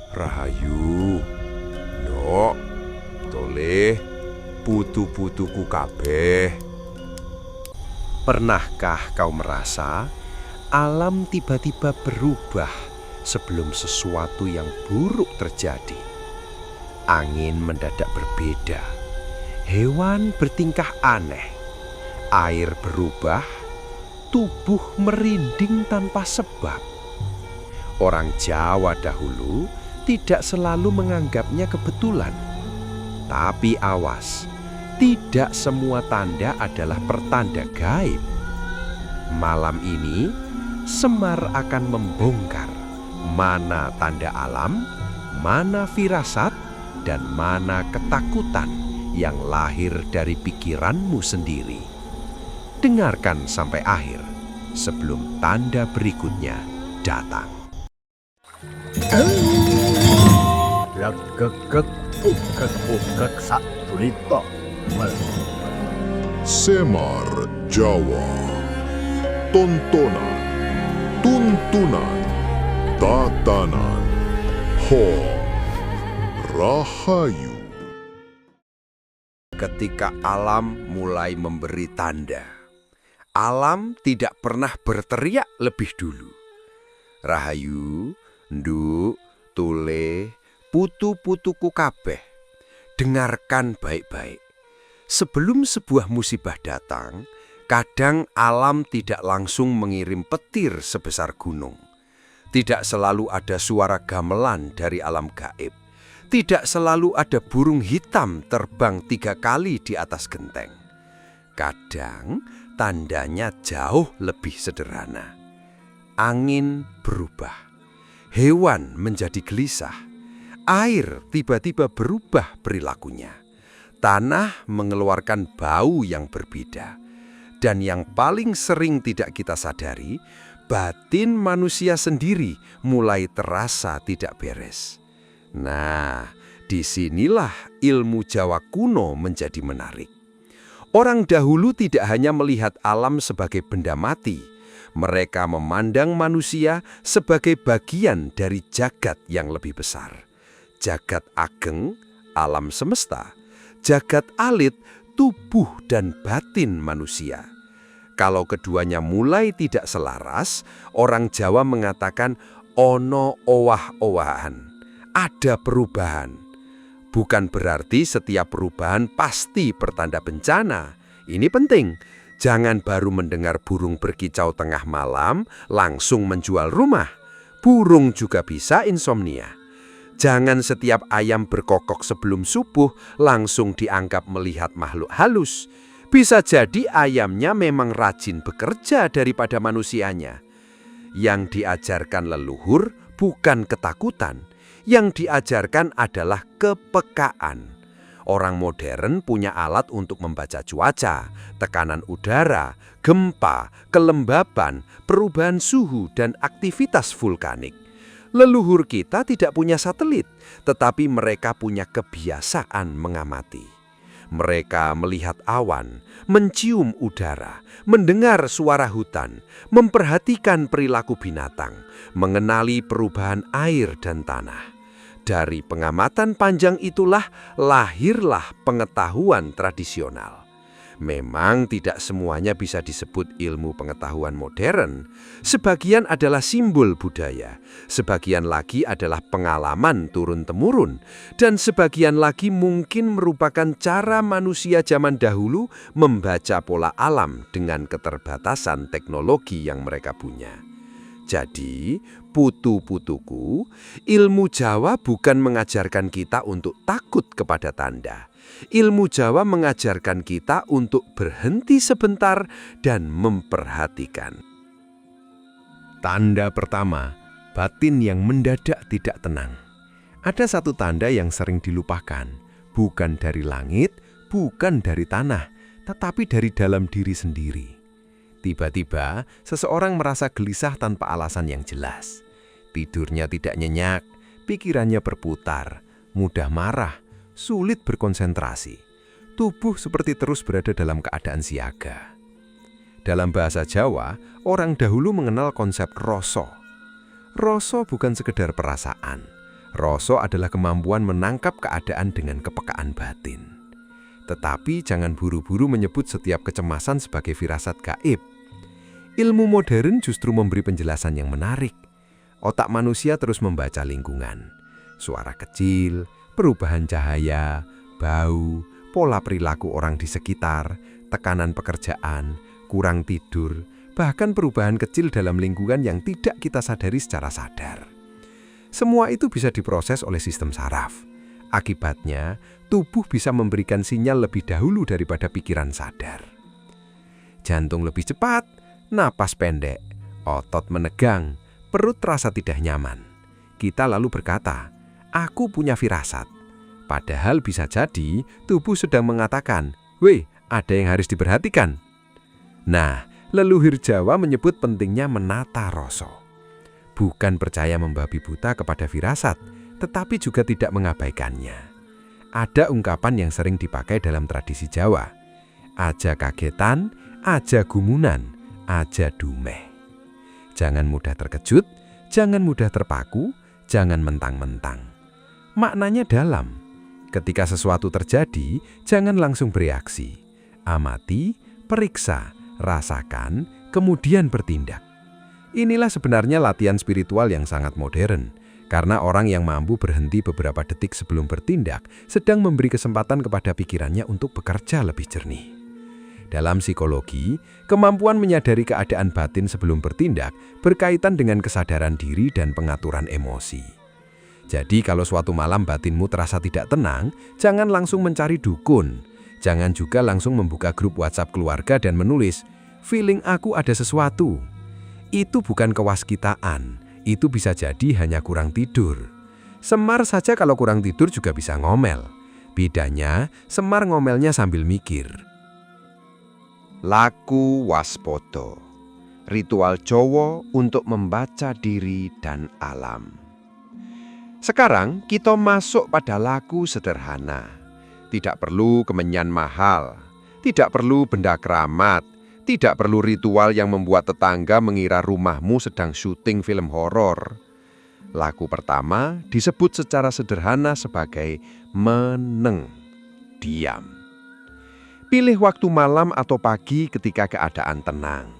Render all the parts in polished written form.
Rahayu, nduk, toleh, putu-putuku kabeh. Pernahkah kau merasa alam tiba-tiba berubah sebelum sesuatu yang buruk terjadi? Angin mendadak berbeda, hewan bertingkah aneh, air berubah, tubuh merinding tanpa sebab. Orang Jawa dahulu tidak selalu menganggapnya kebetulan. Tapi awas, tidak semua tanda adalah pertanda gaib. Malam ini, Semar akan membongkar mana tanda alam, mana firasat, dan mana ketakutan yang lahir dari pikiranmu sendiri. Dengarkan sampai akhir sebelum tanda berikutnya datang. Semar Jawa. Tontonan, tuntunan, tatanan, Rahayu. Ketika alam mulai memberi tanda, alam tidak pernah berteriak lebih dulu. Rahayu, nduk, toleh, putu-putuku kabeh, dengarkan baik-baik. Sebelum sebuah musibah datang, kadang alam tidak langsung mengirim petir sebesar gunung. Tidak selalu ada suara gamelan dari alam gaib. Tidak selalu ada burung hitam terbang 3 kali di atas genteng. Kadang tandanya jauh lebih sederhana. Angin berubah, hewan menjadi gelisah, air tiba-tiba berubah perilakunya, tanah mengeluarkan bau yang berbeda, dan yang paling sering tidak kita sadari, batin manusia sendiri mulai terasa tidak beres. Nah, disinilah ilmu Jawa kuno menjadi menarik. Orang dahulu tidak hanya melihat alam sebagai benda mati, mereka memandang manusia sebagai bagian dari jagat yang lebih besar. Jagat ageng, alam semesta, jagat alit, tubuh dan batin manusia. Kalau keduanya mulai tidak selaras, orang Jawa mengatakan ono owah-owahan, ada perubahan. Bukan berarti setiap perubahan pasti pertanda bencana. Ini penting, jangan baru mendengar burung berkicau tengah malam langsung menjual rumah. Burung juga bisa insomnia. Jangan setiap ayam berkokok sebelum subuh langsung dianggap melihat makhluk halus. Bisa jadi ayamnya memang rajin bekerja daripada manusianya. Yang diajarkan leluhur bukan ketakutan, yang diajarkan adalah kepekaan. Orang modern punya alat untuk membaca cuaca, tekanan udara, gempa, kelembaban, perubahan suhu, dan aktivitas vulkanik. Leluhur kita tidak punya satelit, tetapi mereka punya kebiasaan mengamati. Mereka melihat awan, mencium udara, mendengar suara hutan, memperhatikan perilaku binatang, mengenali perubahan air dan tanah. Dari pengamatan panjang itulah lahirlah pengetahuan tradisional. Memang tidak semuanya bisa disebut ilmu pengetahuan modern. Sebagian adalah simbol budaya, sebagian lagi adalah pengalaman turun-temurun, dan sebagian lagi mungkin merupakan cara manusia zaman dahulu membaca pola alam dengan keterbatasan teknologi yang mereka punya. Jadi, putu-putuku, ilmu Jawa bukan mengajarkan kita untuk takut kepada tanda. Ilmu Jawa mengajarkan kita untuk berhenti sebentar dan memperhatikan. Tanda pertama, batin yang mendadak tidak tenang. Ada satu tanda yang sering dilupakan, bukan dari langit, bukan dari tanah, tetapi dari dalam diri sendiri. Tiba-tiba, seseorang merasa gelisah tanpa alasan yang jelas. Tidurnya tidak nyenyak, pikirannya berputar, mudah marah, sulit berkonsentrasi. Tubuh seperti terus berada dalam keadaan siaga. Dalam bahasa Jawa, orang dahulu mengenal konsep rasa. Rasa bukan sekedar perasaan. Rasa adalah kemampuan menangkap keadaan dengan kepekaan batin. Tetapi jangan buru-buru menyebut setiap kecemasan sebagai firasat gaib. Ilmu modern justru memberi penjelasan yang menarik. Otak manusia terus membaca lingkungan. Suara kecil, perubahan cahaya, bau, pola perilaku orang di sekitar, tekanan pekerjaan, kurang tidur, bahkan perubahan kecil dalam lingkungan yang tidak kita sadari secara sadar. Semua itu bisa diproses oleh sistem saraf. Akibatnya, tubuh bisa memberikan sinyal lebih dahulu daripada pikiran sadar. Jantung lebih cepat, napas pendek, otot menegang, perut terasa tidak nyaman. Kita lalu berkata, "Aku punya firasat." Padahal bisa jadi tubuh sedang mengatakan, "Weh, ada yang harus diperhatikan." Nah, leluhur Jawa menyebut pentingnya menata rasa. Bukan percaya membabi buta kepada firasat, tetapi juga tidak mengabaikannya. Ada ungkapan yang sering dipakai dalam tradisi Jawa. Aja kagetan, aja gumunan, aja dumeh. Jangan mudah terkejut, jangan mudah terpaku, jangan mentang-mentang. Maknanya dalam. Ketika sesuatu terjadi, jangan langsung bereaksi. Amati, periksa, rasakan, kemudian bertindak. Inilah sebenarnya latihan spiritual yang sangat modern, karena orang yang mampu berhenti beberapa detik sebelum bertindak sedang memberi kesempatan kepada pikirannya untuk bekerja lebih jernih. Dalam psikologi, kemampuan menyadari keadaan batin sebelum bertindak berkaitan dengan kesadaran diri dan pengaturan emosi. Jadi kalau suatu malam batinmu terasa tidak tenang, jangan langsung mencari dukun. Jangan juga langsung membuka grup WhatsApp keluarga dan menulis, "Feeling aku ada sesuatu." Itu bukan kewaskitaan, itu bisa jadi hanya kurang tidur. Semar saja kalau kurang tidur juga bisa ngomel. Bedanya, Semar ngomelnya sambil mikir. Laku waspodo, ritual Jawa untuk membaca diri dan alam. Sekarang kita masuk pada laku sederhana. Tidak perlu kemenyan mahal, tidak perlu benda keramat, tidak perlu ritual yang membuat tetangga mengira rumahmu sedang syuting film horor. Laku pertama disebut secara sederhana sebagai meneng, diam. Pilih waktu malam atau pagi ketika keadaan tenang.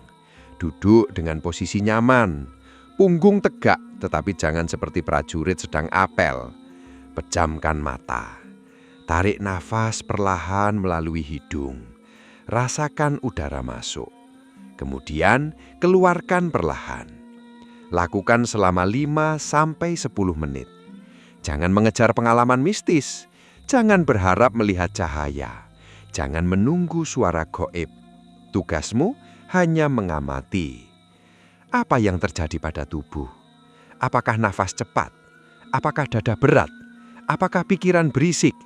Duduk dengan posisi nyaman, punggung tegak tetapi jangan seperti prajurit sedang apel. Pejamkan mata, tarik nafas perlahan melalui hidung. Rasakan udara masuk, kemudian keluarkan perlahan. Lakukan selama 5-10 menit. Jangan mengejar pengalaman mistis, jangan berharap melihat cahaya, jangan menunggu suara gaib. Tugasmu hanya mengamati. Apa yang terjadi pada tubuh? Apakah nafas cepat? Apakah dada berat? Apakah pikiran berisik?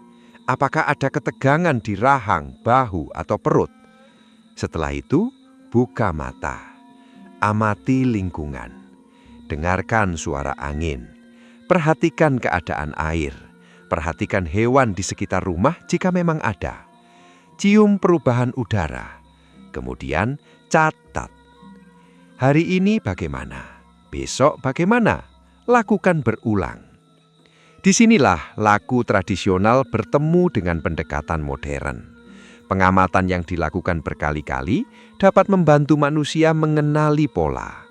Apakah ada ketegangan di rahang, bahu, atau perut? Setelah itu, buka mata. Amati lingkungan. Dengarkan suara angin. Perhatikan keadaan air. Perhatikan hewan di sekitar rumah jika memang ada. Cium perubahan udara. Kemudian catat. Hari ini bagaimana? Besok bagaimana? Lakukan berulang. Disinilah laku tradisional bertemu dengan pendekatan modern. Pengamatan yang dilakukan berkali-kali dapat membantu manusia mengenali pola.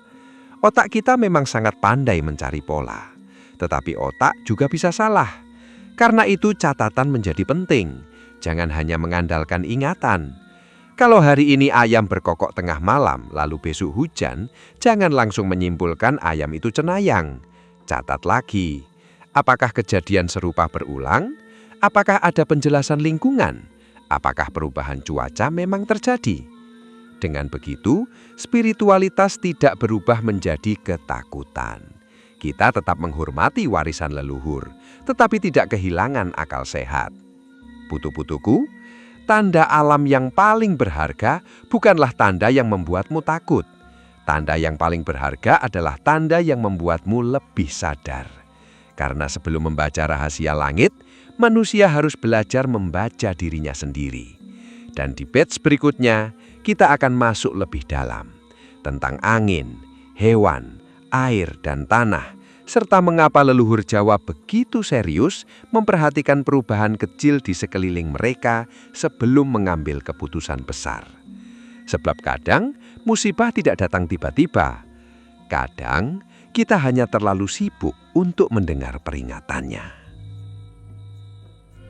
Otak kita memang sangat pandai mencari pola, tetapi otak juga bisa salah. Karena itu catatan menjadi penting. Jangan hanya mengandalkan ingatan. Kalau hari ini ayam berkokok tengah malam, lalu besok hujan, jangan langsung menyimpulkan ayam itu cenayang. Catat lagi. Apakah kejadian serupa berulang? Apakah ada penjelasan lingkungan? Apakah perubahan cuaca memang terjadi? Dengan begitu, spiritualitas tidak berubah menjadi ketakutan. Kita tetap menghormati warisan leluhur, tetapi tidak kehilangan akal sehat. Putu-putuku, tanda alam yang paling berharga bukanlah tanda yang membuatmu takut. Tanda yang paling berharga adalah tanda yang membuatmu lebih sadar. Karena sebelum membaca rahasia langit, manusia harus belajar membaca dirinya sendiri. Dan di batch berikutnya, kita akan masuk lebih dalam tentang angin, hewan, air, dan tanah, serta mengapa leluhur Jawa begitu serius memperhatikan perubahan kecil di sekeliling mereka sebelum mengambil keputusan besar. Sebab kadang musibah tidak datang tiba-tiba. Kadang kita hanya terlalu sibuk untuk mendengar peringatannya.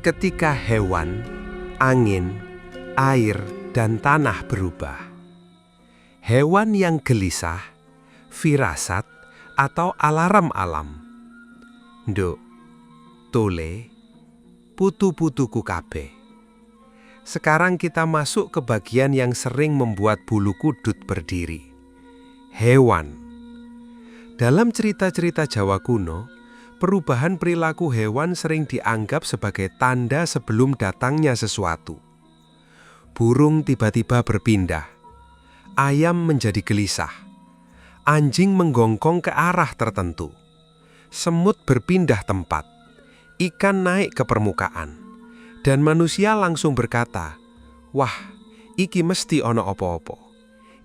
Ketika hewan, angin, air, dan tanah berubah, hewan yang gelisah, firasat, atau alarm alam. Nduk, tole, putu-putuku kabeh. Sekarang kita masuk ke bagian yang sering membuat bulu kudut berdiri. Hewan. Dalam cerita-cerita Jawa kuno, perubahan perilaku hewan sering dianggap sebagai tanda sebelum datangnya sesuatu. Burung tiba-tiba berpindah. Ayam menjadi gelisah. Anjing menggonggong ke arah tertentu. Semut berpindah tempat. Ikan naik ke permukaan. Dan manusia langsung berkata, "Wah, iki mesti ono opo-opo.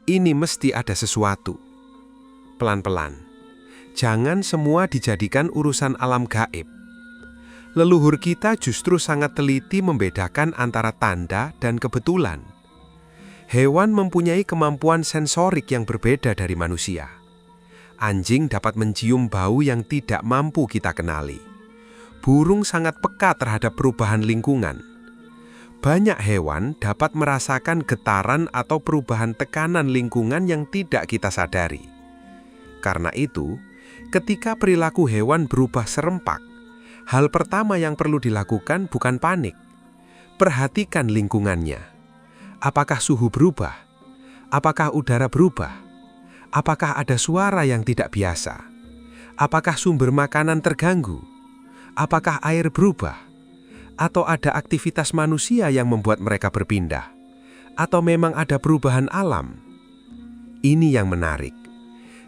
Ini mesti ada sesuatu." Pelan-pelan. Jangan semua dijadikan urusan alam gaib. Leluhur kita justru sangat teliti membedakan antara tanda dan kebetulan. Hewan mempunyai kemampuan sensorik yang berbeda dari manusia. Anjing dapat mencium bau yang tidak mampu kita kenali. Burung sangat peka terhadap perubahan lingkungan. Banyak hewan dapat merasakan getaran atau perubahan tekanan lingkungan yang tidak kita sadari. Karena itu, ketika perilaku hewan berubah serempak, hal pertama yang perlu dilakukan bukan panik. Perhatikan lingkungannya. Apakah suhu berubah? Apakah udara berubah? Apakah ada suara yang tidak biasa? Apakah sumber makanan terganggu? Apakah air berubah? Atau ada aktivitas manusia yang membuat mereka berpindah? Atau memang ada perubahan alam? Ini yang menarik.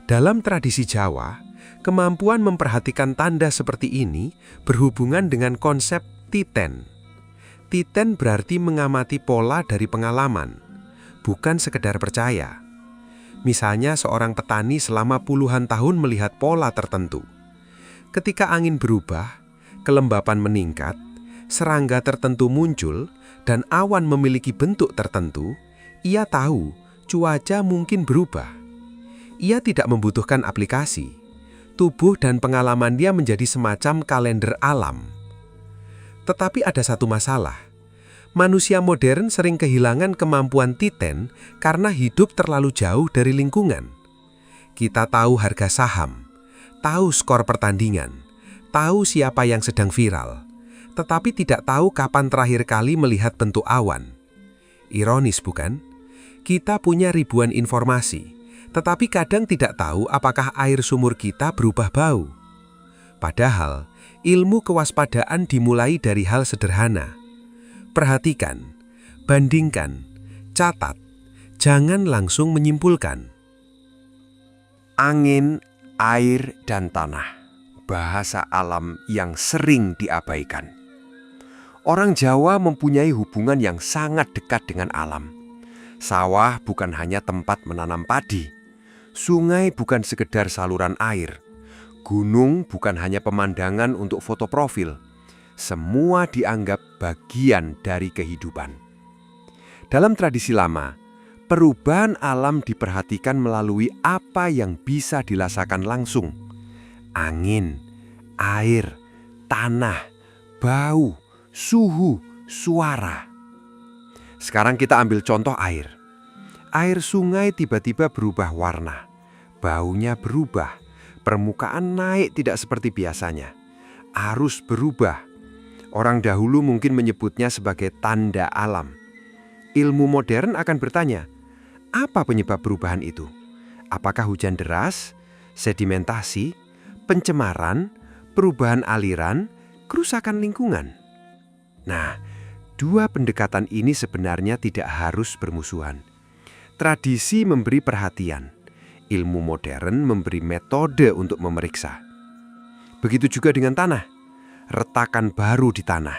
Dalam tradisi Jawa, kemampuan memperhatikan tanda seperti ini berhubungan dengan konsep titen. Titen berarti mengamati pola dari pengalaman, bukan sekedar percaya. Misalnya seorang petani selama puluhan tahun melihat pola tertentu. Ketika angin berubah, kelembapan meningkat, serangga tertentu muncul, dan awan memiliki bentuk tertentu, ia tahu cuaca mungkin berubah. Ia tidak membutuhkan aplikasi. Tubuh dan pengalaman dia menjadi semacam kalender alam. Tetapi ada satu masalah. Manusia modern sering kehilangan kemampuan titen karena hidup terlalu jauh dari lingkungan. Kita tahu harga saham, tahu skor pertandingan, tahu siapa yang sedang viral, tetapi tidak tahu kapan terakhir kali melihat bentuk awan. Ironis bukan? Kita punya ribuan informasi, tetapi kadang tidak tahu apakah air sumur kita berubah bau. Padahal, ilmu kewaspadaan dimulai dari hal sederhana. Perhatikan, bandingkan, catat, jangan langsung menyimpulkan. Angin, air, dan tanah. Bahasa alam yang sering diabaikan. Orang Jawa mempunyai hubungan yang sangat dekat dengan alam. Sawah bukan hanya tempat menanam padi. Sungai bukan sekedar saluran air. Gunung bukan hanya pemandangan untuk foto profil. Semua dianggap bagian dari kehidupan. Dalam tradisi lama, perubahan alam diperhatikan melalui apa yang bisa dirasakan langsung. Angin, air, tanah, bau, suhu, suara. Sekarang kita ambil contoh air. Air sungai tiba-tiba berubah warna. Baunya berubah. Permukaan naik tidak seperti biasanya. Arus berubah. Orang dahulu mungkin menyebutnya sebagai tanda alam. Ilmu modern akan bertanya, apa penyebab perubahan itu? Apakah hujan deras, sedimentasi, pencemaran, perubahan aliran, kerusakan lingkungan? Nah, dua pendekatan ini sebenarnya tidak harus bermusuhan. Tradisi memberi perhatian, ilmu modern memberi metode untuk memeriksa. Begitu juga dengan tanah. Retakan baru di tanah.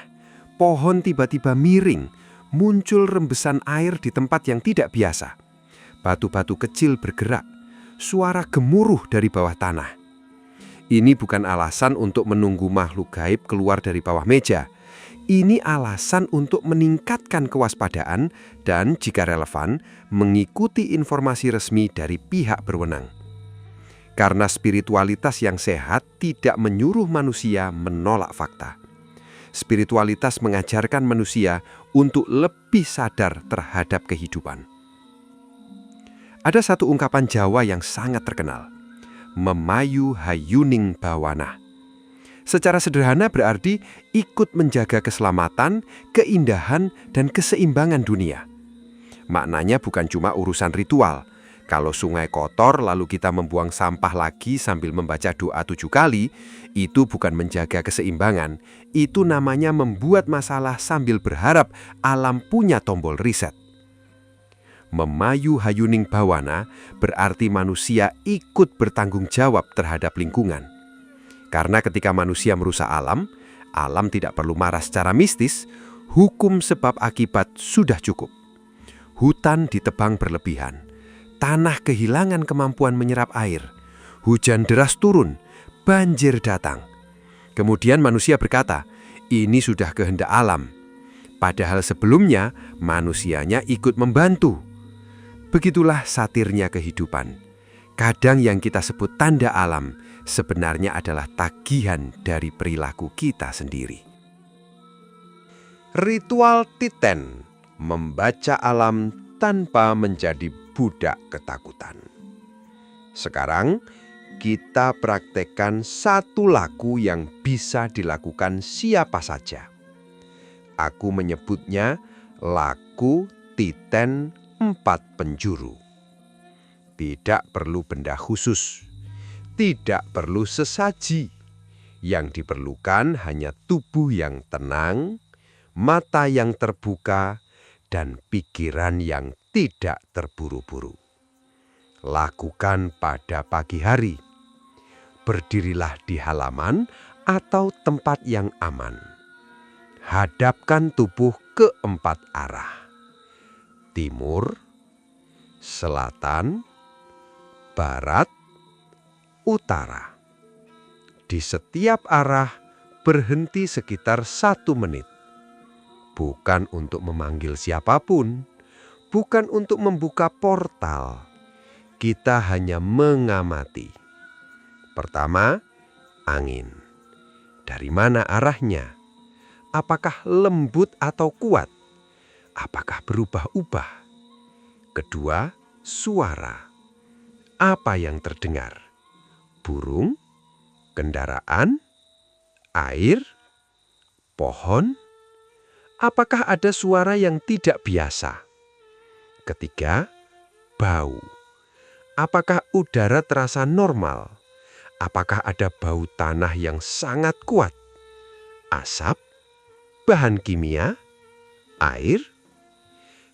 Pohon tiba-tiba miring, muncul rembesan air di tempat yang tidak biasa. Batu-batu kecil bergerak, suara gemuruh dari bawah tanah. Ini bukan alasan untuk menunggu makhluk gaib keluar dari bawah meja. Ini alasan untuk meningkatkan kewaspadaan dan, jika relevan, mengikuti informasi resmi dari pihak berwenang. Karena spiritualitas yang sehat tidak menyuruh manusia menolak fakta. Spiritualitas mengajarkan manusia untuk lebih sadar terhadap kehidupan. Ada satu ungkapan Jawa yang sangat terkenal, memayu hayuning bawana. Secara sederhana berarti ikut menjaga keselamatan, keindahan, dan keseimbangan dunia. Maknanya bukan cuma urusan ritual. Kalau sungai kotor lalu kita membuang sampah lagi sambil membaca doa 7 kali, itu bukan menjaga keseimbangan. Itu namanya membuat masalah sambil berharap alam punya tombol reset. Memayu hayuning bawana berarti manusia ikut bertanggung jawab terhadap lingkungan. Karena ketika manusia merusak alam, alam tidak perlu marah secara mistis, hukum sebab akibat sudah cukup. Hutan ditebang berlebihan, tanah kehilangan kemampuan menyerap air, hujan deras turun, banjir datang. Kemudian manusia berkata, ini sudah kehendak alam. Padahal sebelumnya manusianya ikut membantu. Begitulah satirnya kehidupan. Kadang yang kita sebut tanda alam sebenarnya adalah tagihan dari perilaku kita sendiri. Ritual titen, membaca alam tanpa menjadi budak ketakutan. Sekarang kita praktekkan satu laku yang bisa dilakukan siapa saja. Aku menyebutnya laku titen 4 penjuru. Tidak perlu benda khusus, tidak perlu sesaji. Yang diperlukan hanya tubuh yang tenang, mata yang terbuka, dan pikiran yang tidak terburu-buru. Lakukan pada pagi hari. Berdirilah di halaman atau tempat yang aman. Hadapkan tubuh ke 4 arah. Timur, selatan, barat, utara. Di setiap arah berhenti sekitar 1 menit. Bukan untuk memanggil siapapun, bukan untuk membuka portal. Kita hanya mengamati. Pertama, angin. Dari mana arahnya? Apakah lembut atau kuat? Apakah berubah-ubah? Kedua, suara. Apa yang terdengar? Burung, kendaraan, air, pohon? Apakah ada suara yang tidak biasa? Ketiga, bau. Apakah udara terasa normal? Apakah ada bau tanah yang sangat kuat? Asap, bahan kimia, air?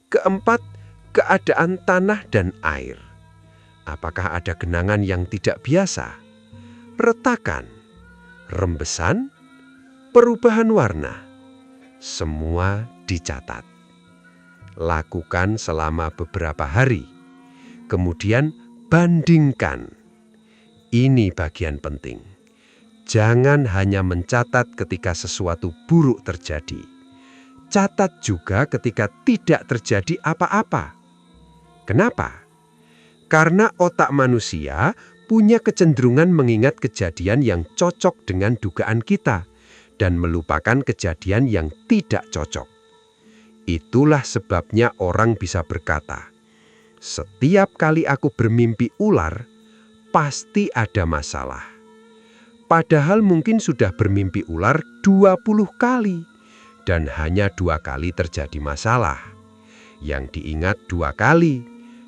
Keempat, keadaan tanah dan air. Apakah ada genangan yang tidak biasa? Retakan, rembesan, perubahan warna. Semua dicatat. Lakukan selama beberapa hari. Kemudian bandingkan. Ini bagian penting. Jangan hanya mencatat ketika sesuatu buruk terjadi. Catat juga ketika tidak terjadi apa-apa. Kenapa? Karena otak manusia punya kecenderungan mengingat kejadian yang cocok dengan dugaan kita dan melupakan kejadian yang tidak cocok. Itulah sebabnya orang bisa berkata, setiap kali aku bermimpi ular, pasti ada masalah. Padahal mungkin sudah bermimpi ular 20 kali. Dan hanya 2 kali terjadi masalah. Yang diingat 2 kali,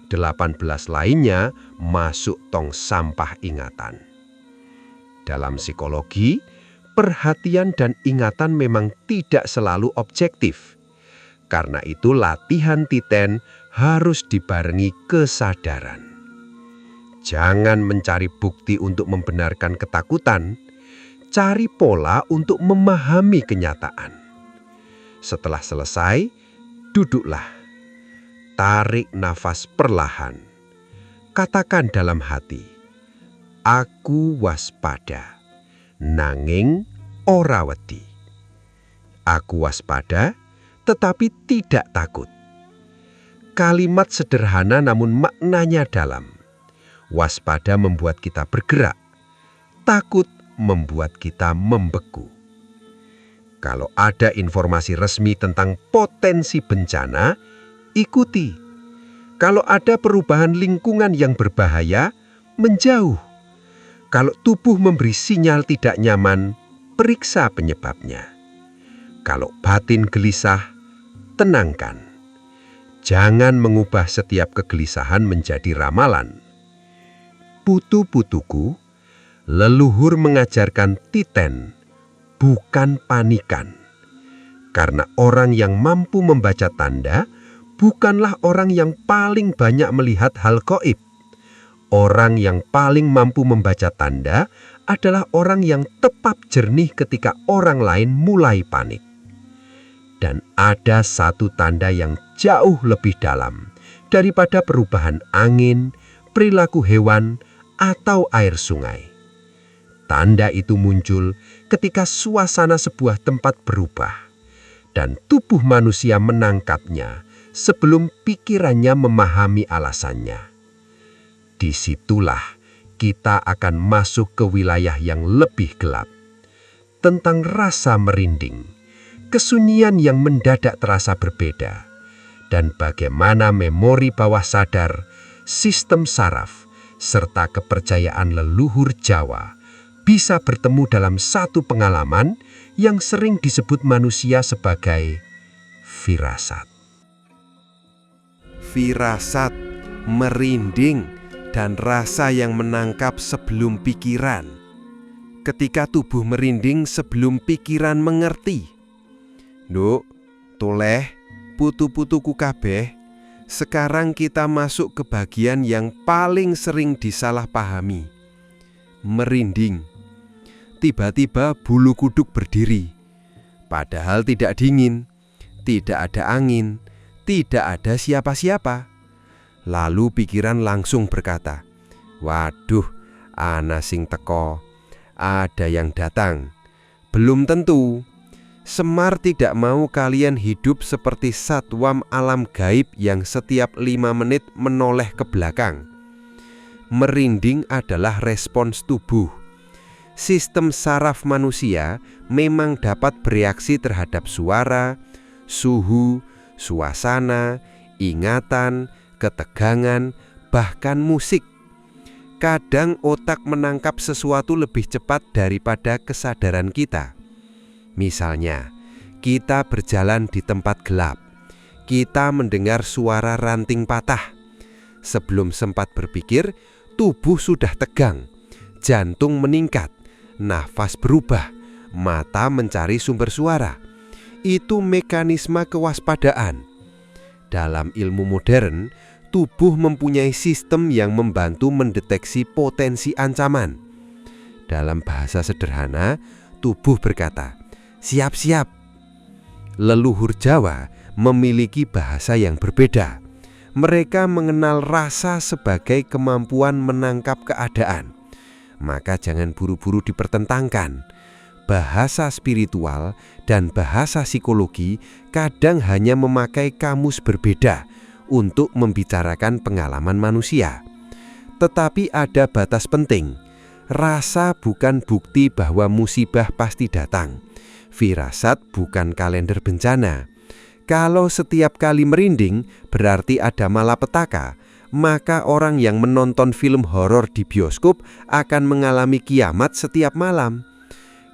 18 lainnya masuk tong sampah ingatan. Dalam psikologi, perhatian dan ingatan memang tidak selalu objektif. Karena itu latihan titen harus dibarengi kesadaran. Jangan mencari bukti untuk membenarkan ketakutan, cari pola untuk memahami kenyataan. Setelah selesai, duduklah. Tarik nafas perlahan. Katakan dalam hati, aku waspada. nanging ora wedi. Aku waspada, tetapi tidak takut. Kalimat sederhana namun maknanya dalam. Waspada membuat kita bergerak, takut membuat kita membeku. Kalau ada informasi resmi tentang potensi bencana, ikuti. Kalau ada perubahan lingkungan yang berbahaya, menjauh. Kalau tubuh memberi sinyal tidak nyaman, periksa penyebabnya. Kalau batin gelisah, tenangkan. Jangan mengubah setiap kegelisahan menjadi ramalan. Putu-putuku, leluhur mengajarkan titen, bukan panikan. Karena orang yang mampu membaca tanda bukanlah orang yang paling banyak melihat hal gaib. Orang yang paling mampu membaca tanda adalah orang yang tepat jernih ketika orang lain mulai panik. Dan ada satu tanda yang jauh lebih dalam daripada perubahan angin, perilaku hewan, atau air sungai. Tanda itu muncul ketika suasana sebuah tempat berubah dan tubuh manusia menangkapnya sebelum pikirannya memahami alasannya. Disitulah kita akan masuk ke wilayah yang lebih gelap, tentang rasa merinding, kesunyian yang mendadak terasa berbeda, dan bagaimana memori bawah sadar, sistem saraf, serta kepercayaan leluhur Jawa bisa bertemu dalam satu pengalaman yang sering disebut manusia sebagai firasat. Firasat, merinding, dan rasa yang menangkap sebelum pikiran. Ketika tubuh merinding sebelum pikiran mengerti. Nduk, toleh, putu-putuku kabeh, sekarang kita masuk ke bagian yang paling sering disalahpahami. Merinding. Tiba-tiba bulu kuduk berdiri. Padahal tidak dingin, tidak ada angin, tidak ada siapa-siapa. Lalu pikiran langsung berkata, "Waduh, ana sing teko, ada yang datang." Belum tentu. Semar tidak mau kalian hidup seperti satwam alam gaib yang setiap 5 menit menoleh ke belakang. Merinding adalah respons tubuh. Sistem saraf manusia memang dapat bereaksi terhadap suara, suhu, suasana, ingatan, ketegangan, bahkan musik. Kadang otak menangkap sesuatu lebih cepat daripada kesadaran kita. Misalnya, kita berjalan di tempat gelap. Kita mendengar suara ranting patah. Sebelum sempat berpikir, tubuh sudah tegang, jantung meningkat, nafas berubah, mata mencari sumber suara. Itu mekanisme kewaspadaan. Dalam ilmu modern, tubuh mempunyai sistem yang membantu mendeteksi potensi ancaman. Dalam bahasa sederhana, tubuh berkata, "Siap-siap." Leluhur Jawa memiliki bahasa yang berbeda. Mereka mengenal rasa sebagai kemampuan menangkap keadaan. Maka jangan buru-buru dipertentangkan. Bahasa spiritual dan bahasa psikologi kadang hanya memakai kamus berbeda untuk membicarakan pengalaman manusia. Tetapi ada batas penting. Rasa bukan bukti bahwa musibah pasti datang. Firasat bukan kalender bencana. Kalau setiap kali merinding berarti ada malapetaka, maka orang yang menonton film horor di bioskop akan mengalami kiamat setiap malam.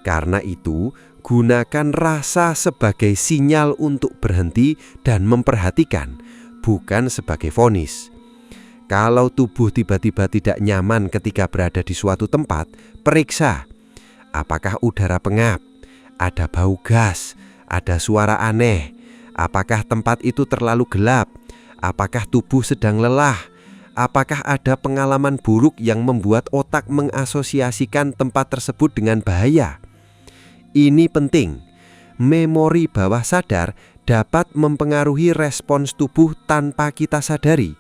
Karena itu, gunakan rasa sebagai sinyal untuk berhenti dan memperhatikan, bukan sebagai vonis. Kalau tubuh tiba-tiba tidak nyaman ketika berada di suatu tempat, periksa. Apakah udara pengap? Ada bau gas, ada suara aneh. Apakah tempat itu terlalu gelap? Apakah tubuh sedang lelah? Apakah ada pengalaman buruk yang membuat otak mengasosiasikan tempat tersebut dengan bahaya? Ini penting. Memori bawah sadar dapat mempengaruhi respons tubuh tanpa kita sadari.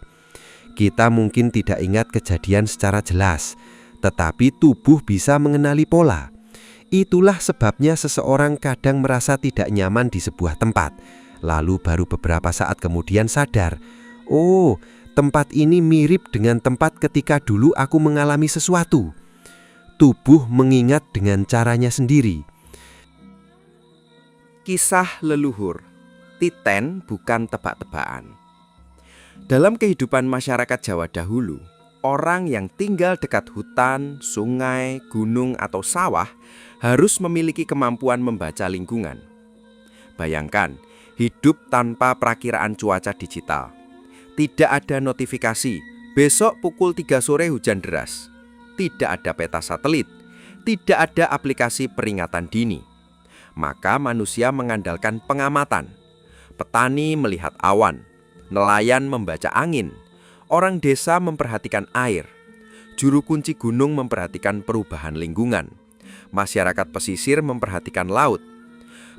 Kita mungkin tidak ingat kejadian secara jelas, tetapi tubuh bisa mengenali pola. Itulah sebabnya seseorang kadang merasa tidak nyaman di sebuah tempat, lalu baru beberapa saat kemudian sadar, "Oh, tempat ini mirip dengan tempat ketika dulu aku mengalami sesuatu." Tubuh mengingat dengan caranya sendiri. Kisah leluhur, titen bukan tebak-tebakan. Dalam kehidupan masyarakat Jawa dahulu, orang yang tinggal dekat hutan, sungai, gunung, atau sawah harus memiliki kemampuan membaca lingkungan. Bayangkan, hidup tanpa perakiraan cuaca digital. Tidak ada notifikasi, besok pukul 3 sore hujan deras. Tidak ada peta satelit, tidak ada aplikasi peringatan dini. Maka manusia mengandalkan pengamatan. Petani melihat awan, nelayan membaca angin, orang desa memperhatikan air, juru kunci gunung memperhatikan perubahan lingkungan, masyarakat pesisir memperhatikan laut.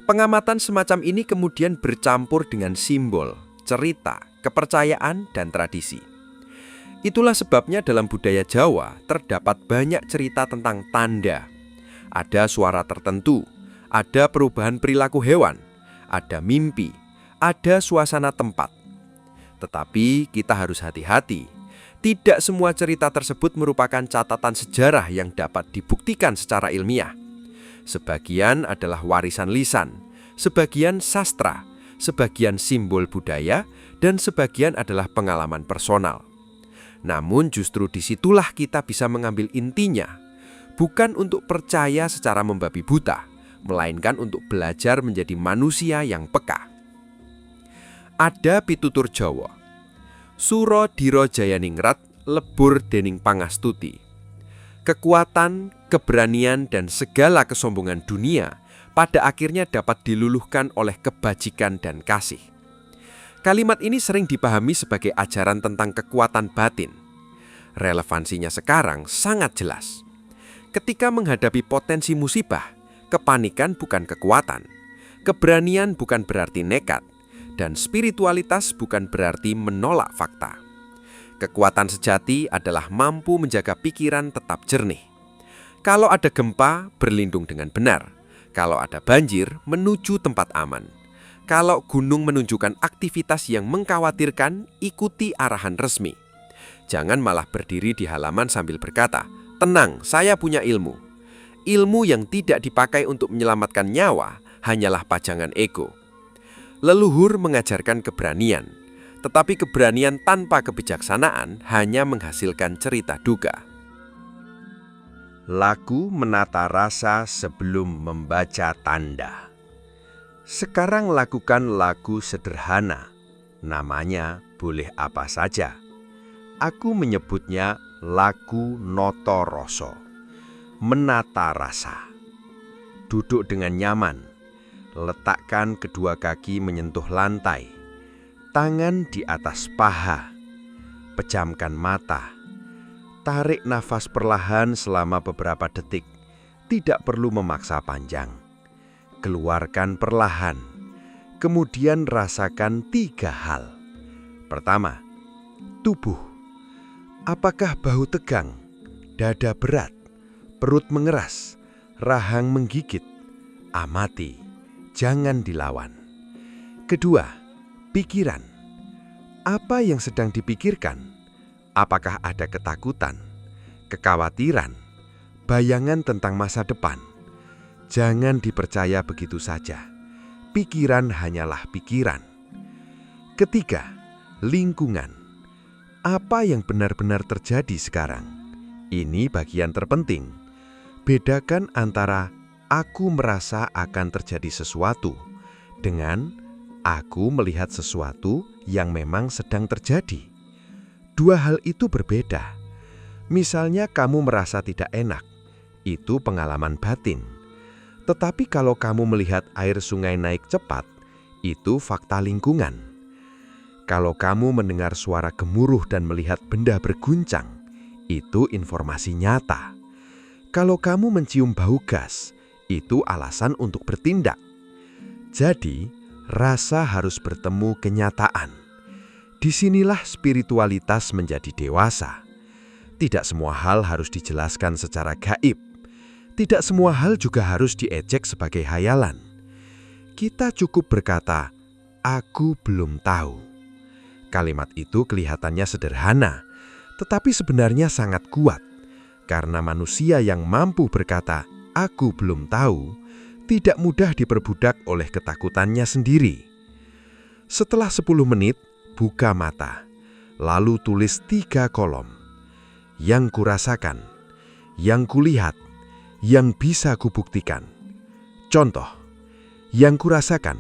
Pengamatan semacam ini kemudian bercampur dengan simbol, cerita, kepercayaan, dan tradisi. Itulah sebabnya dalam budaya Jawa terdapat banyak cerita tentang tanda. Ada suara tertentu, ada perubahan perilaku hewan, ada mimpi, ada suasana tempat. Tetapi kita harus hati-hati. Tidak semua cerita tersebut merupakan catatan sejarah yang dapat dibuktikan secara ilmiah. Sebagian adalah warisan lisan, sebagian sastra, sebagian simbol budaya, dan sebagian adalah pengalaman personal. Namun justru disitulah kita bisa mengambil intinya, bukan untuk percaya secara membabi buta, melainkan untuk belajar menjadi manusia yang peka. Ada pitutur Jawa, Suro Diro Jayaningrat lebur dening pangastuti. Kekuatan, keberanian, dan segala kesombongan dunia pada akhirnya dapat diluluhkan oleh kebajikan dan kasih. Kalimat ini sering dipahami sebagai ajaran tentang kekuatan batin. Relevansinya sekarang sangat jelas. Ketika menghadapi potensi musibah, kepanikan bukan kekuatan, keberanian bukan berarti nekat, dan spiritualitas bukan berarti menolak fakta. Kekuatan sejati adalah mampu menjaga pikiran tetap jernih. Kalau ada gempa, berlindung dengan benar. Kalau ada banjir, menuju tempat aman. Kalau gunung menunjukkan aktivitas yang mengkhawatirkan, ikuti arahan resmi. Jangan malah berdiri di halaman sambil berkata, "Tenang, saya punya ilmu." Ilmu yang tidak dipakai untuk menyelamatkan nyawa hanyalah pajangan ego. Leluhur mengajarkan keberanian, tetapi keberanian tanpa kebijaksanaan hanya menghasilkan cerita duga. Lagu menata rasa sebelum membaca tanda. Sekarang lakukan lagu sederhana, namanya boleh apa saja. Aku menyebutnya lagu noto rasa, menata rasa. Duduk dengan nyaman, letakkan kedua kaki menyentuh lantai, tangan di atas paha, pejamkan mata, tarik nafas perlahan selama beberapa detik, tidak perlu memaksa panjang. Keluarkan perlahan, kemudian rasakan 3 hal. Pertama, tubuh. Apakah bahu tegang, dada berat, perut mengeras, rahang menggigit? Amati, jangan dilawan. Kedua, pikiran. Apa yang sedang dipikirkan? Apakah ada ketakutan, kekhawatiran, bayangan tentang masa depan? Jangan dipercaya begitu saja. Pikiran hanyalah pikiran. Ketiga, lingkungan. Apa yang benar-benar terjadi sekarang? Ini bagian terpenting. Bedakan antara aku merasa akan terjadi sesuatu dengan aku melihat sesuatu yang memang sedang terjadi. 2 hal itu berbeda. Misalnya kamu merasa tidak enak, itu pengalaman batin. Tetapi kalau kamu melihat air sungai naik cepat, itu fakta lingkungan. Kalau kamu mendengar suara gemuruh dan melihat benda berguncang, itu informasi nyata. Kalau kamu mencium bau gas, itu alasan untuk bertindak. Jadi, rasa harus bertemu kenyataan. Disinilah spiritualitas menjadi dewasa. Tidak semua hal harus dijelaskan secara gaib. Tidak semua hal juga harus diejek sebagai hayalan. Kita cukup berkata, "Aku belum tahu." Kalimat itu kelihatannya sederhana, tetapi sebenarnya sangat kuat. Karena manusia yang mampu berkata, "Aku belum tahu," tidak mudah diperbudak oleh ketakutannya sendiri. Setelah 10 menit, buka mata, lalu tulis 3 kolom. Yang kurasakan, yang kulihat, yang bisa kubuktikan. Contoh, yang kurasakan,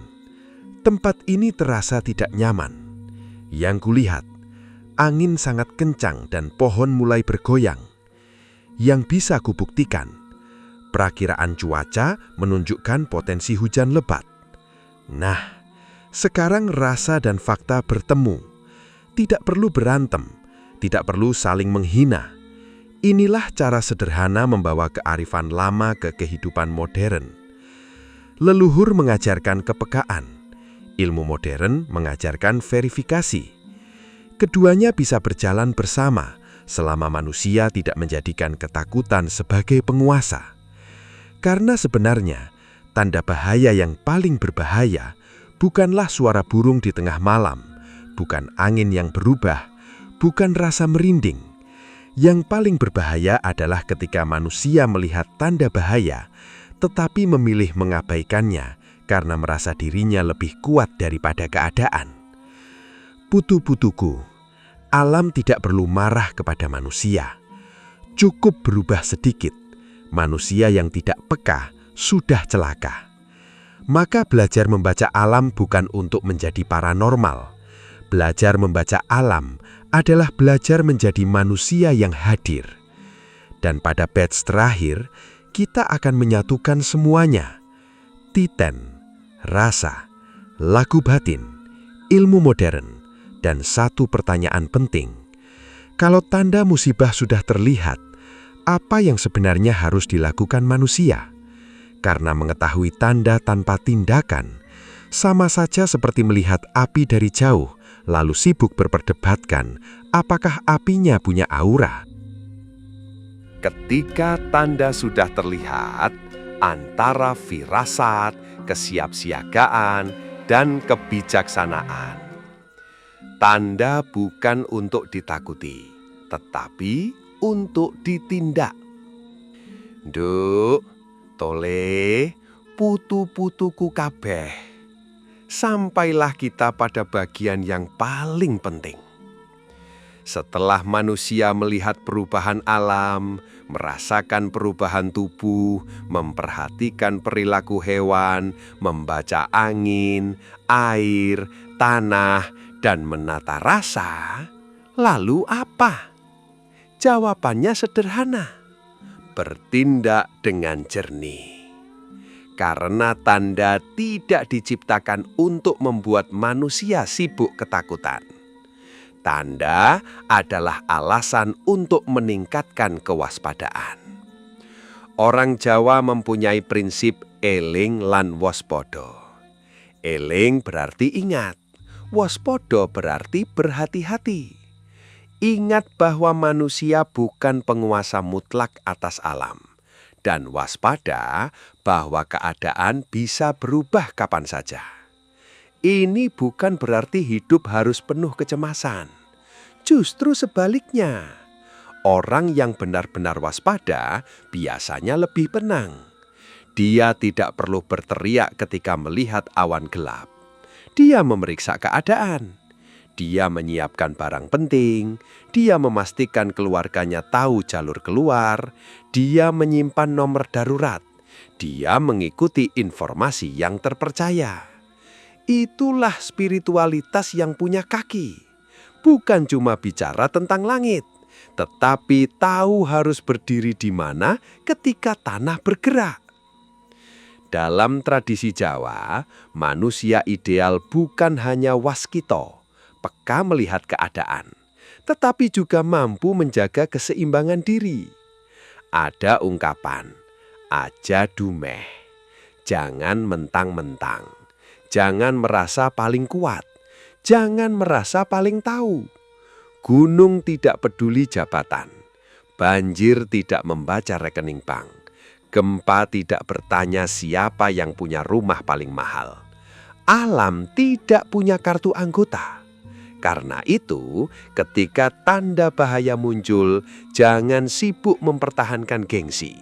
tempat ini terasa tidak nyaman. Yang kulihat, angin sangat kencang dan pohon mulai bergoyang. Yang bisa kubuktikan, perakiraan cuaca menunjukkan potensi hujan lebat. Nah, sekarang rasa dan fakta bertemu. Tidak perlu berantem, tidak perlu saling menghina. Inilah cara sederhana membawa kearifan lama ke kehidupan modern. Leluhur mengajarkan kepekaan, ilmu modern mengajarkan verifikasi. Keduanya bisa berjalan bersama selama manusia tidak menjadikan ketakutan sebagai penguasa. Karena sebenarnya, tanda bahaya yang paling berbahaya bukanlah suara burung di tengah malam, bukan angin yang berubah, bukan rasa merinding. Yang paling berbahaya adalah ketika manusia melihat tanda bahaya, tetapi memilih mengabaikannya karena merasa dirinya lebih kuat daripada keadaan. Putu-putuku, alam tidak perlu marah kepada manusia. Cukup berubah sedikit, manusia yang tidak peka sudah celaka. Maka belajar membaca alam bukan untuk menjadi paranormal. Belajar membaca alam adalah belajar menjadi manusia yang hadir. Dan pada batch terakhir, kita akan menyatukan semuanya. Titen, rasa, laku batin, ilmu modern, dan satu pertanyaan penting. Kalau tanda musibah sudah terlihat, apa yang sebenarnya harus dilakukan manusia? Karena mengetahui tanda tanpa tindakan, sama saja seperti melihat api dari jauh, lalu sibuk berperdebatkan apakah apinya punya aura. Ketika tanda sudah terlihat, antara firasat, kesiapsiagaan, dan kebijaksanaan. Tanda bukan untuk ditakuti, tetapi untuk ditindak. Nduk, tole, putu-putuku kabeh. Sampailah kita pada bagian yang paling penting. Setelah manusia melihat perubahan alam, merasakan perubahan tubuh, memperhatikan perilaku hewan, membaca angin, air, tanah, dan menata rasa, lalu apa? Jawabannya sederhana. Bertindak dengan jernih. Karena tanda tidak diciptakan untuk membuat manusia sibuk ketakutan. Tanda adalah alasan untuk meningkatkan kewaspadaan. Orang Jawa mempunyai prinsip eling lan waspada. Eling berarti ingat, waspada berarti berhati-hati. Ingat bahwa manusia bukan penguasa mutlak atas alam, dan waspada bahwa keadaan bisa berubah kapan saja. Ini bukan berarti hidup harus penuh kecemasan. Justru sebaliknya, orang yang benar-benar waspada biasanya lebih tenang. Dia tidak perlu berteriak ketika melihat awan gelap. Dia memeriksa keadaan. Dia menyiapkan barang penting, dia memastikan keluarganya tahu jalur keluar, dia menyimpan nomor darurat, dia mengikuti informasi yang terpercaya. Itulah spiritualitas yang punya kaki. Bukan cuma bicara tentang langit, tetapi tahu harus berdiri di mana ketika tanah bergerak. Dalam tradisi Jawa, manusia ideal bukan hanya waskito, peka melihat keadaan, tetapi juga mampu menjaga keseimbangan diri. Ada ungkapan, aja dumeh, jangan mentang-mentang, jangan merasa paling kuat, jangan merasa paling tahu. Gunung tidak peduli jabatan, banjir tidak membaca rekening bank, Gempa tidak bertanya siapa yang punya rumah paling mahal. Alam tidak punya kartu anggota. Karena itu, ketika tanda bahaya muncul, jangan sibuk mempertahankan gengsi.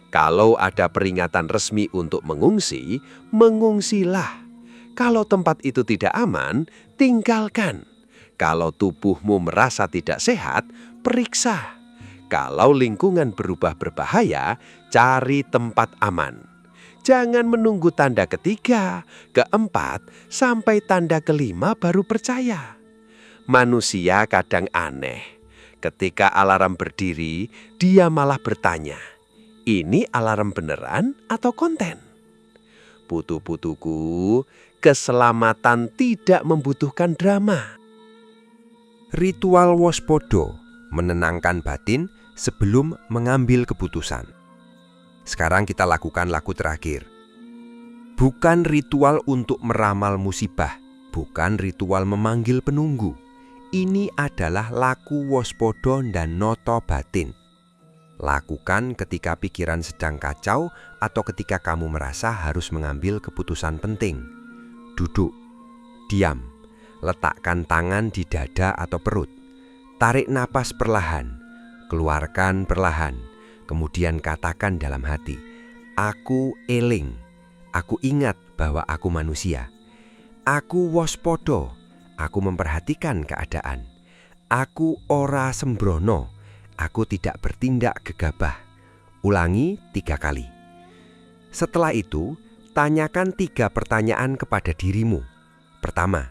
Kalau ada peringatan resmi untuk mengungsi, mengungsilah. Kalau tempat itu tidak aman, tinggalkan. Kalau tubuhmu merasa tidak sehat, periksa. Kalau lingkungan berubah berbahaya, cari tempat aman. Jangan menunggu tanda ketiga, keempat, sampai tanda kelima baru percaya. Manusia kadang aneh. Ketika alarm berdiri, dia malah bertanya, ini alarm beneran atau konten? Putu-putuku, keselamatan tidak membutuhkan drama. Ritual waspada menenangkan batin sebelum mengambil keputusan. Sekarang kita lakukan laku terakhir. Bukan ritual untuk meramal musibah, bukan ritual memanggil penunggu. Ini adalah laku waspada dan noto batin. Lakukan ketika pikiran sedang kacau atau ketika kamu merasa harus mengambil keputusan penting. Duduk, diam, letakkan tangan di dada atau perut. Tarik napas perlahan, keluarkan perlahan. Kemudian katakan dalam hati, aku eling, aku ingat bahwa aku manusia. Aku waspada, aku memperhatikan keadaan. Aku ora sembrono, aku tidak bertindak gegabah. Ulangi 3 kali. Setelah itu, tanyakan 3 pertanyaan kepada dirimu. Pertama,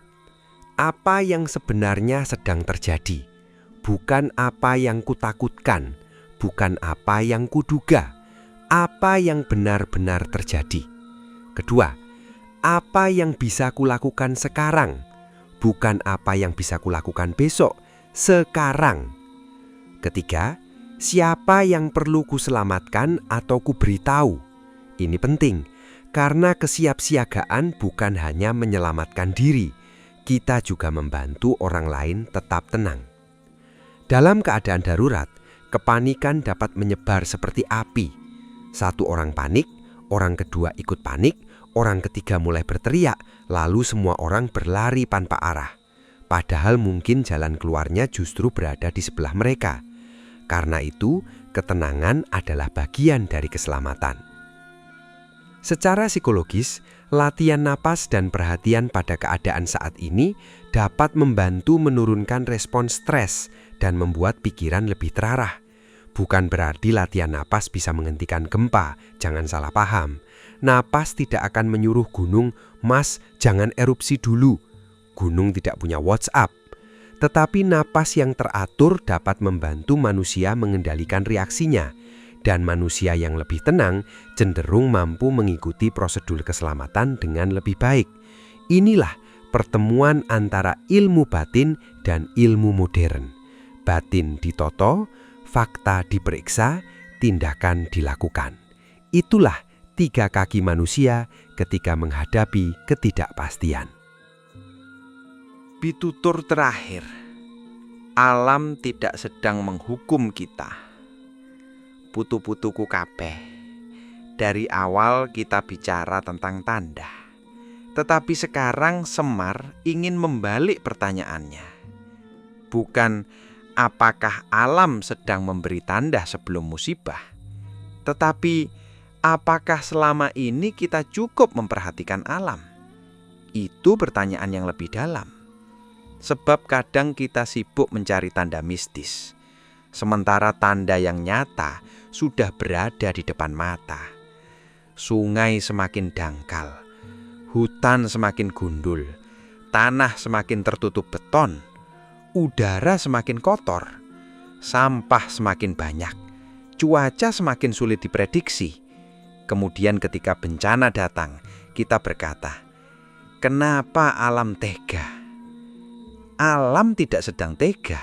apa yang sebenarnya sedang terjadi? Bukan apa yang kutakutkan, bukan apa yang kuduga, apa yang benar-benar terjadi. Kedua, apa yang bisa kulakukan sekarang, bukan apa yang bisa kulakukan besok, sekarang. Ketiga, siapa yang perlu kuselamatkan atau kuberitahu? Ini penting, karena kesiapsiagaan bukan hanya menyelamatkan diri, kita juga membantu orang lain tetap tenang. Dalam keadaan darurat, kepanikan dapat menyebar seperti api. Satu orang panik, orang kedua ikut panik, orang ketiga mulai berteriak, lalu semua orang berlari tanpa arah. Padahal mungkin jalan keluarnya justru berada di sebelah mereka. Karena itu, ketenangan adalah bagian dari keselamatan. Secara psikologis, latihan napas dan perhatian pada keadaan saat ini dapat membantu menurunkan respon stres dan membuat pikiran lebih terarah. Bukan berarti latihan napas bisa menghentikan gempa, jangan salah paham. Napas tidak akan menyuruh gunung, "Mas, jangan erupsi dulu." Gunung tidak punya WhatsApp. Tetapi napas yang teratur dapat membantu manusia mengendalikan reaksinya. Dan manusia yang lebih tenang cenderung mampu mengikuti prosedur keselamatan dengan lebih baik. Inilah pertemuan antara ilmu batin dan ilmu modern. Batin ditoto, fakta diperiksa, tindakan dilakukan. Itulah 3 kaki manusia ketika menghadapi ketidakpastian. Pitutur terakhir, alam tidak sedang menghukum kita. Putu-putuku kabeh, dari awal kita bicara tentang tanda. Tetapi sekarang Semar ingin membalik pertanyaannya. Bukan apakah alam sedang memberi tanda sebelum musibah, tetapi apakah selama ini kita cukup memperhatikan alam? Itu pertanyaan yang lebih dalam. Sebab kadang kita sibuk mencari tanda mistis, sementara tanda yang nyata sudah berada di depan mata. Sungai semakin dangkal, hutan semakin gundul, tanah semakin tertutup beton, udara semakin kotor, sampah semakin banyak, cuaca semakin sulit diprediksi. Kemudian ketika bencana datang, kita berkata, kenapa alam tega? Alam tidak sedang tega.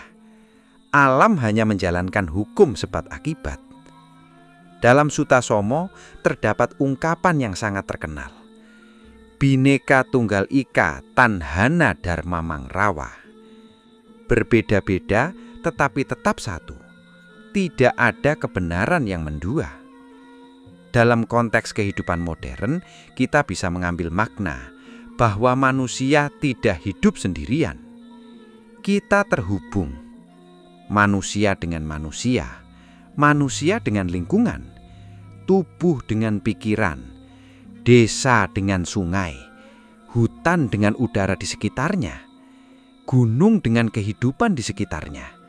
Alam hanya menjalankan hukum sebab akibat. Dalam Sutasoma terdapat ungkapan yang sangat terkenal. Bhinneka Tunggal Ika Tanhana Dharma Mangrawa. Berbeda-beda tetapi tetap satu. Tidak ada kebenaran yang mendua. Dalam konteks kehidupan modern, kita bisa mengambil makna bahwa manusia tidak hidup sendirian. Kita terhubung, manusia dengan manusia, manusia dengan lingkungan, tubuh dengan pikiran, desa dengan sungai, hutan dengan udara di sekitarnya, gunung dengan kehidupan di sekitarnya.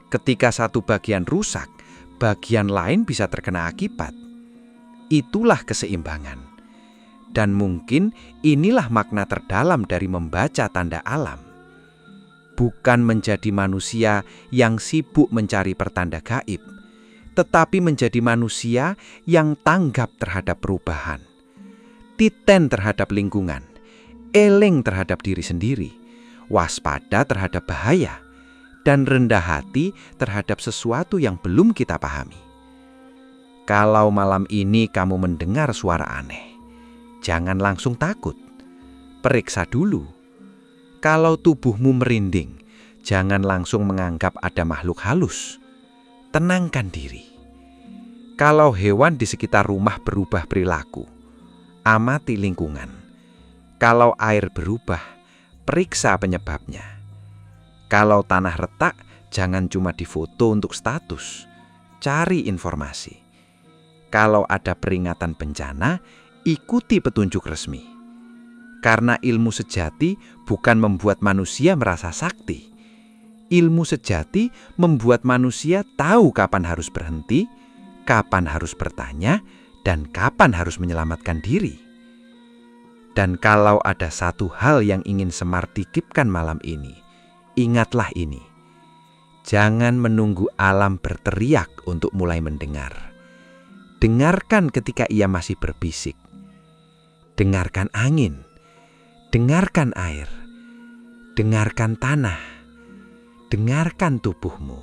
Ketika satu bagian rusak, bagian lain bisa terkena akibat. Itulah keseimbangan. Dan mungkin inilah makna terdalam dari membaca tanda alam. Bukan menjadi manusia yang sibuk mencari pertanda gaib, tetapi menjadi manusia yang tanggap terhadap perubahan, titen terhadap lingkungan, eling terhadap diri sendiri, waspada terhadap bahaya, dan rendah hati terhadap sesuatu yang belum kita pahami. Kalau malam ini kamu mendengar suara aneh, jangan langsung takut. Periksa dulu. Kalau tubuhmu merinding, jangan langsung menganggap ada makhluk halus. Tenangkan diri. Kalau hewan di sekitar rumah berubah perilaku, amati lingkungan. Kalau air berubah, periksa penyebabnya. Kalau tanah retak, jangan cuma difoto untuk status. Cari informasi. Kalau ada peringatan bencana, ikuti petunjuk resmi. Karena ilmu sejati bukan membuat manusia merasa sakti. Ilmu sejati membuat manusia tahu kapan harus berhenti, kapan harus bertanya, dan kapan harus menyelamatkan diri. Dan kalau ada satu hal yang ingin Semar titipkan malam ini, ingatlah ini. Jangan menunggu alam berteriak untuk mulai mendengar. Dengarkan ketika ia masih berbisik. Dengarkan angin. Dengarkan air. Dengarkan tanah. Dengarkan tubuhmu.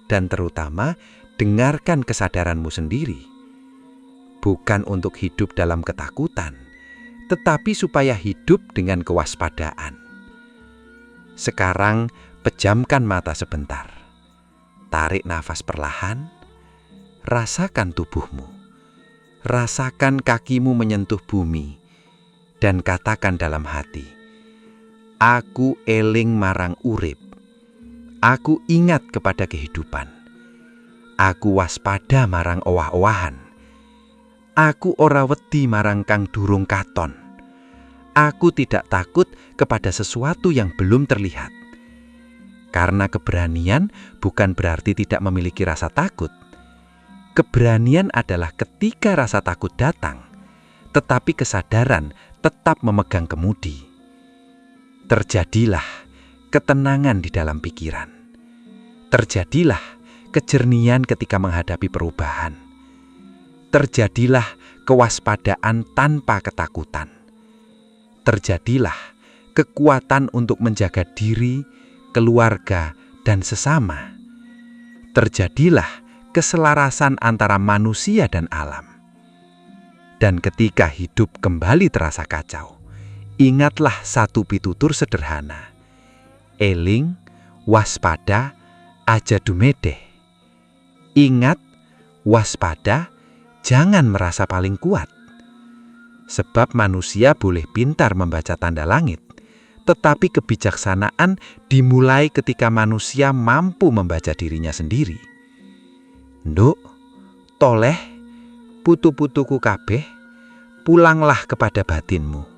Dan terutama, dengarkan kesadaranmu sendiri. Bukan untuk hidup dalam ketakutan, tetapi supaya hidup dengan kewaspadaan. Sekarang, pejamkan mata sebentar. Tarik nafas perlahan. Rasakan tubuhmu, rasakan kakimu menyentuh bumi, dan katakan dalam hati, aku eling marang urip, aku ingat kepada kehidupan, aku waspada marang owah-owahan, aku ora wedi marang kang durung katon, aku tidak takut kepada sesuatu yang belum terlihat. Karena keberanian bukan berarti tidak memiliki rasa takut. Keberanian adalah ketika rasa takut datang, tetapi kesadaran tetap memegang kemudi. Terjadilah ketenangan di dalam pikiran. Terjadilah kejernihan ketika menghadapi perubahan. Terjadilah kewaspadaan tanpa ketakutan. Terjadilah kekuatan untuk menjaga diri, keluarga, dan sesama. Terjadilah keselarasan antara manusia dan alam. Dan ketika hidup kembali terasa kacau, ingatlah satu pitutur sederhana. Eling, waspada, aja dumedeh. Ingat, waspada, jangan merasa paling kuat. Sebab manusia boleh pintar membaca tanda langit, tetapi kebijaksanaan dimulai ketika manusia mampu membaca dirinya sendiri. Nduk, toleh, putu-putuku kabeh, pulanglah kepada batinmu.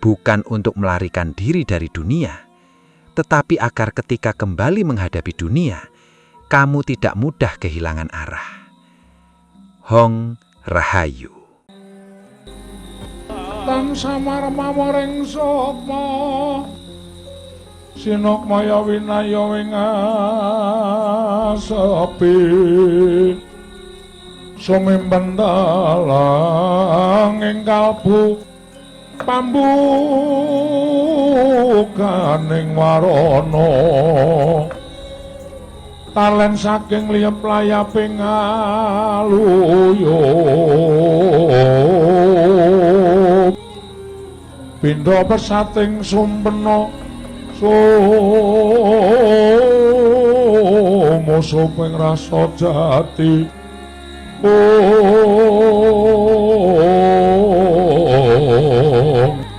Bukan untuk melarikan diri dari dunia, tetapi agar ketika kembali menghadapi dunia, kamu tidak mudah kehilangan arah. Hong Rahayu. Lan samar mamoring sapa sinok maya winaya wing asepi sumimpen dalang ing kalbu pambukaning warana talen saking liyep layaping aluyup pindha pesating sumpena sumosoping rasa jati Agung